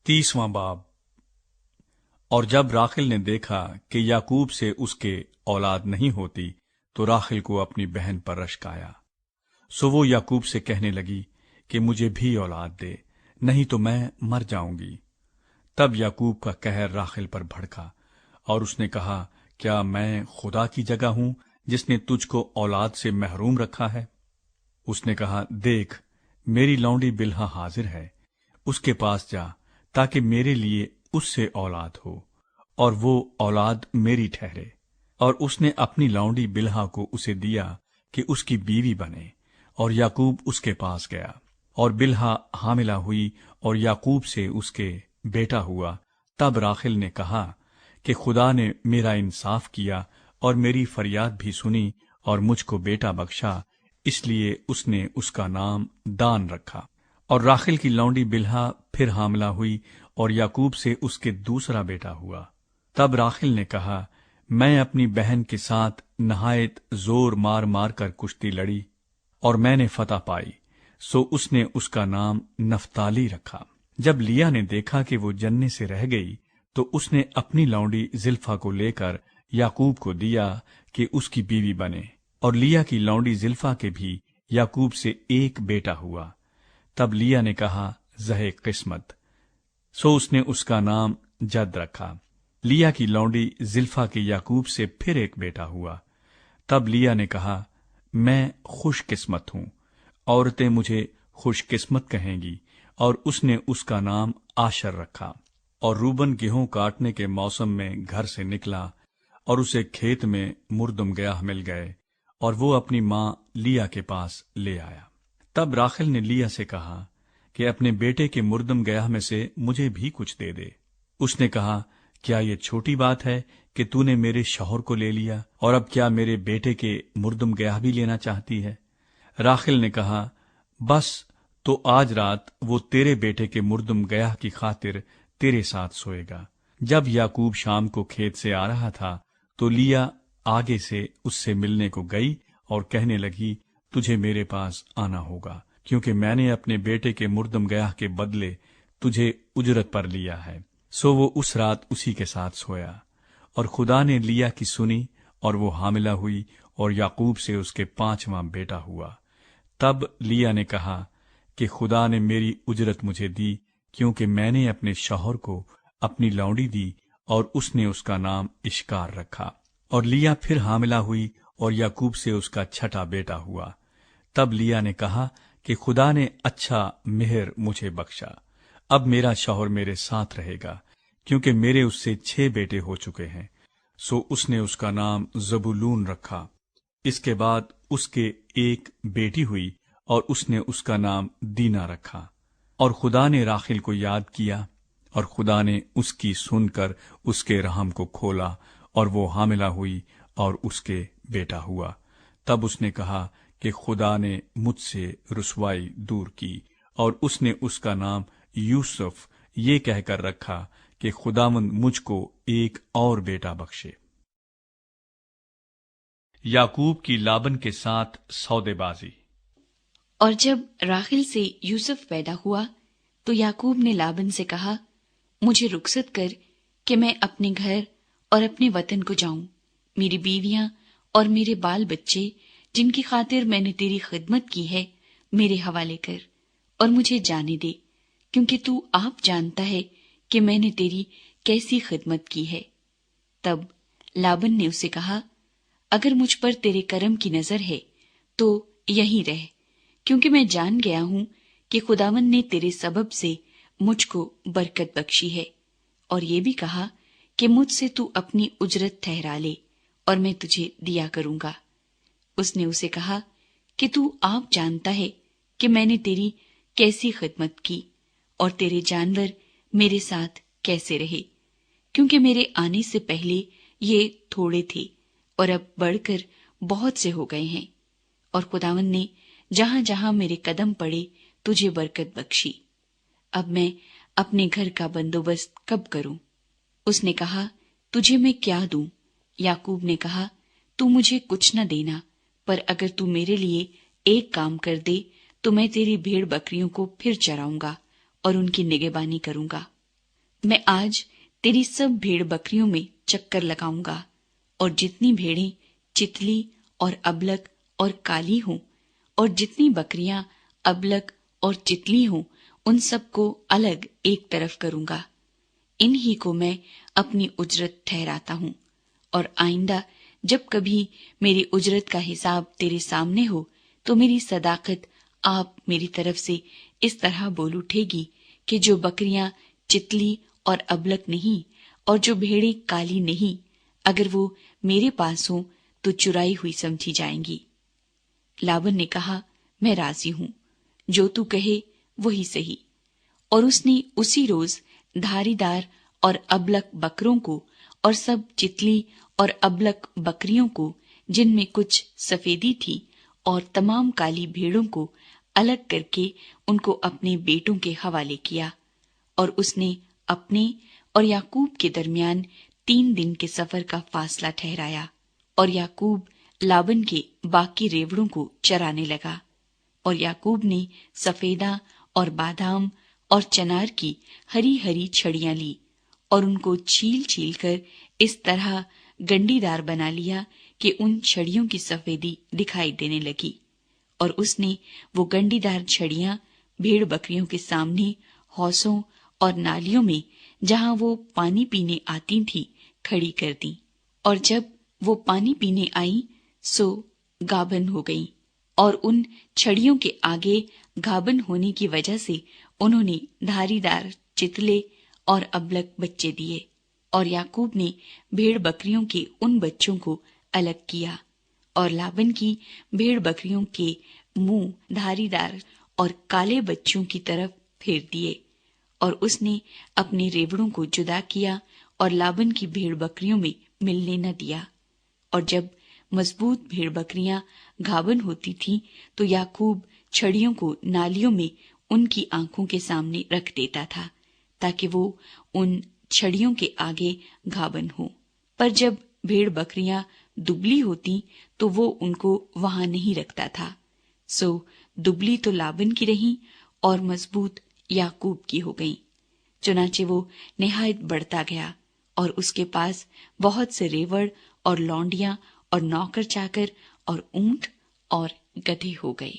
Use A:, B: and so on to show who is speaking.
A: 30واں باب۔ اور جب راخل نے دیکھا کہ یعقوب سے اس کے اولاد نہیں ہوتی تو راخل کو اپنی بہن پر رشک آیا، سو وہ یعقوب سے کہنے لگی کہ مجھے بھی اولاد دے، نہیں تو میں مر جاؤں گی۔ تب یعقوب کا قہر راخل پر بھڑکا اور اس نے کہا، کیا میں خدا کی جگہ ہوں جس نے تجھ کو اولاد سے محروم رکھا ہے؟ اس نے کہا، دیکھ میری لونڈی بلہا حاضر ہے، اس کے پاس جا تاکہ میرے لیے اس سے اولاد ہو اور وہ اولاد میری ٹھہرے۔ اور اس نے اپنی لونڈی بلہا کو اسے دیا کہ اس کی بیوی بنے، اور یعقوب اس کے پاس گیا، اور بلہا حاملہ ہوئی اور یعقوب سے اس کے بیٹا ہوا۔ تب راخل نے کہا کہ خدا نے میرا انصاف کیا اور میری فریاد بھی سنی اور مجھ کو بیٹا بخشا، اس لیے اس نے اس کا نام دان رکھا۔ اور راخل کی لونڈی بلہا پھر حاملہ ہوئی اور یعقوب سے اس کے دوسرا بیٹا ہوا۔ تب راخل نے کہا، میں اپنی بہن کے ساتھ نہایت زور مار مار کر کشتی لڑی اور میں نے فتح پائی، سو اس نے اس کا نام نفتالی رکھا۔ جب لیا نے دیکھا کہ وہ جننے سے رہ گئی تو اس نے اپنی لونڈی زلفا کو لے کر یعقوب کو دیا کہ اس کی بیوی بنے، اور لیا کی لونڈی زلفا کے بھی یعقوب سے ایک بیٹا ہوا۔ تب لیا نے کہا، زہ قسمت، سو اس نے اس کا نام جد رکھا۔ لیا کی لونڈی زلفا کے یعقوب سے پھر ایک بیٹا ہوا۔ تب لیا نے کہا، میں خوش قسمت ہوں، عورتیں مجھے خوش قسمت کہیں گی، اور اس نے اس کا نام آشر رکھا۔ اور روبن گیہوں کاٹنے کے موسم میں گھر سے نکلا اور اسے کھیت میں مردم گیاہ مل گئے، اور وہ اپنی ماں لیا کے پاس لے آیا۔ تب راخل نے لیا سے کہا کہ اپنے بیٹے کے مردم گیاہ میں سے مجھے بھی کچھ دے دے۔ اس نے کہا، کیا یہ چھوٹی بات ہے کہ تو نے میرے شوہر کو لے لیا، اور اب کیا میرے بیٹے کے مردم گیاہ بھی لینا چاہتی ہے؟ راخل نے کہا، بس تو آج رات وہ تیرے بیٹے کے مردم گیاہ کی خاطر تیرے ساتھ سوئے گا۔ جب یعقوب شام کو کھیت سے آ رہا تھا تو لیا آگے سے اس سے ملنے کو گئی اور کہنے لگی، تجھے میرے پاس آنا ہوگا، کیونکہ میں نے اپنے بیٹے کے مردم گیاہ کے بدلے تجھے اجرت پر لیا ہے۔ سو وہ اس رات اسی کے ساتھ سویا، اور خدا نے لیا کی سنی اور وہ حاملہ ہوئی اور یعقوب سے اس کے 5واں بیٹا ہوا۔ تب لیا نے کہا کہ خدا نے میری اجرت مجھے دی، کیونکہ میں نے اپنے شوہر کو اپنی لونڈی دی، اور اس نے اس کا نام اشکار رکھا۔ اور لیا پھر حاملہ ہوئی اور یعقوب سے اس کا 6واں بیٹا ہوا۔ تب لیا نے کہا کہ خدا نے اچھا مہر مجھے بخشا، اب میرا شوہر میرے ساتھ رہے گا، کیونکہ میرے اس سے 6 بیٹے ہو چکے ہیں۔ سو اس نے اس کا نام زبولون رکھا۔ اس کے بعد اس کے ایک بیٹی ہوئی اور اس نے اس کا نام دینا رکھا۔ اور خدا نے راخل کو یاد کیا، اور خدا نے اس کی سن کر اس کے رحم کو کھولا، اور وہ حاملہ ہوئی اور اس کے بیٹا ہوا۔ تب اس نے کہا کہ خدا نے مجھ سے رسوائی دور کی، اور اس نے اس کا نام یوسف یہ کہہ کر رکھا کہ خداوند مجھ کو ایک اور بیٹا بخشے۔ یعقوب کی لابن کے ساتھ سودے بازی۔
B: اور جب راخل سے یوسف پیدا ہوا تو یعقوب نے لابن سے کہا، مجھے رخصت کر کہ میں اپنے گھر اور اپنے وطن کو جاؤں، میری بیویاں اور میرے بال بچے جن کی خاطر میں نے تیری خدمت کی ہے میرے حوالے کر، اور مجھے جانے دے، کیونکہ تو آپ جانتا ہے کہ میں نے تیری کیسی خدمت کی ہے۔ تب لابن نے اسے کہا، اگر مجھ پر تیرے کرم کی نظر ہے تو یہیں رہ، کیونکہ میں جان گیا ہوں کہ خداوند نے تیرے سبب سے مجھ کو برکت بخشی ہے، اور یہ بھی کہا کہ مجھ سے تو اپنی اجرت ٹھہرا لے اور میں تجھے دیا کروں گا۔ اس نے اسے کہا کہ تو آپ جانتا ہے کہ میں نے تیری کیسی خدمت کی اور تیرے جانور میرے ساتھ کیسے رہے، کیونکہ میرے آنے سے پہلے یہ تھوڑے تھے اور اب بڑھ کر بہت سے ہو گئے ہیں، اور خداوند نے جہاں جہاں میرے قدم پڑے تجھے برکت بخشی۔ اب میں اپنے گھر کا بندوبست کب کروں؟ اس نے کہا، تجھے میں کیا دوں؟ یعقوب نے کہا، تو مجھے کچھ نہ دینا، پر اگر تو میرے لیے ایک کام کر دے تو میں تیری بھیڑ بکریوں کو پھر چراؤں گا اور ان کی نگہبانی کروں گا۔ میں آج تیری سب بھیڑ بکریوں میں چکر لگاؤں گا، اور جتنی بھیڑیں چتلی اور ابلک اور کالی ہوں، اور جتنی بکریاں ابلک اور چتلی ہوں، ان سب کو الگ ایک طرف کروں گا۔ انہی کو میں اپنی اجرت ٹھہراتا ہوں، اور آئندہ جب کبھی میری اجرت کا حساب تیرے سامنے ہو تو میری صداقت آپ میری طرف سے اس طرح بول اٹھے گی کہ جو بکریاں چتلی اور ابلک نہیں اور جو بھیڑیں کالی نہیں، اگر وہ میرے پاس ہوں تو چرائی ہوئی سمجھی جائیں گی۔ لابن نے کہا، میں راضی ہوں، جو تو کہے وہی صحیح۔ اور اس نے اسی روز دھاری دار اور ابلک بکروں کو اور سب چتلی اور ابلک بکریوں کو جن میں کچھ سفیدی تھی اور تمام کالی بھیڑوں کو الگ کر کے ان کو اپنے بیٹوں کے حوالے کیا، اور اس نے اپنے اور یعقوب کے درمیان 3 دن کے سفر کا فاصلہ ٹھہرایا، اور یعقوب لابن کے باقی ریوڑوں کو چرانے لگا۔ اور یعقوب نے سفیدہ اور بادام اور چنار کی ہری ہری چھڑیاں لی اور ان کو چھیل چھیل کر اس طرح گنڈی دار بنا لیا کہ ان چھڑیوں کی سفیدی دکھائی دینے لگی، اور اس نے وہ گنڈی دار چھڑیاں بھیڑ بکریوں کے سامنے حوضوں اور نالیوں میں جہاں وہ پانی پینے آتی تھی کھڑی کر دی، اور جب وہ پانی پینے آئیں سو گابن ہو گئیں، اور ان چھڑیوں کے آگے گابن ہونے کی وجہ سے انہوں نے دھاری دار چتلے اور ابلک بچے دیے۔ اور یعقوب نے بھیڑ بکریوں کے ان بچوں کو الگ کیا اور لابن کی بھیڑ بکریوں کے منہ دھاری دار اور کالے بچوں کی طرف پھیر دیے، اور اس نے اپنے ریوڑوں کو جدا کیا اور لابن کی بھیڑ بکریوں میں ملنے نہ دیا۔ اور جب مضبوط بھیڑ بکریاں گھابن ہوتی تھیں تو یعقوب چھڑیوں کو نالیوں میں ان کی آنکھوں کے سامنے رکھ دیتا تھا تاکہ وہ ان چھڑیوں کے آگے گھابن ہو، پر جب بھیڑ بکریاں دبلی ہوتی تو وہ ان کو وہاں نہیں رکھتا تھا، سو دبلی تو لابن کی رہیں اور مضبوط یعقوب کی ہو گئیں۔ چنانچہ وہ نہایت بڑھتا گیا اور اس کے پاس بہت سے ریوڑ اور لونڈیاں اور نوکر چاکر اور اونٹ اور گدھے ہو گئے۔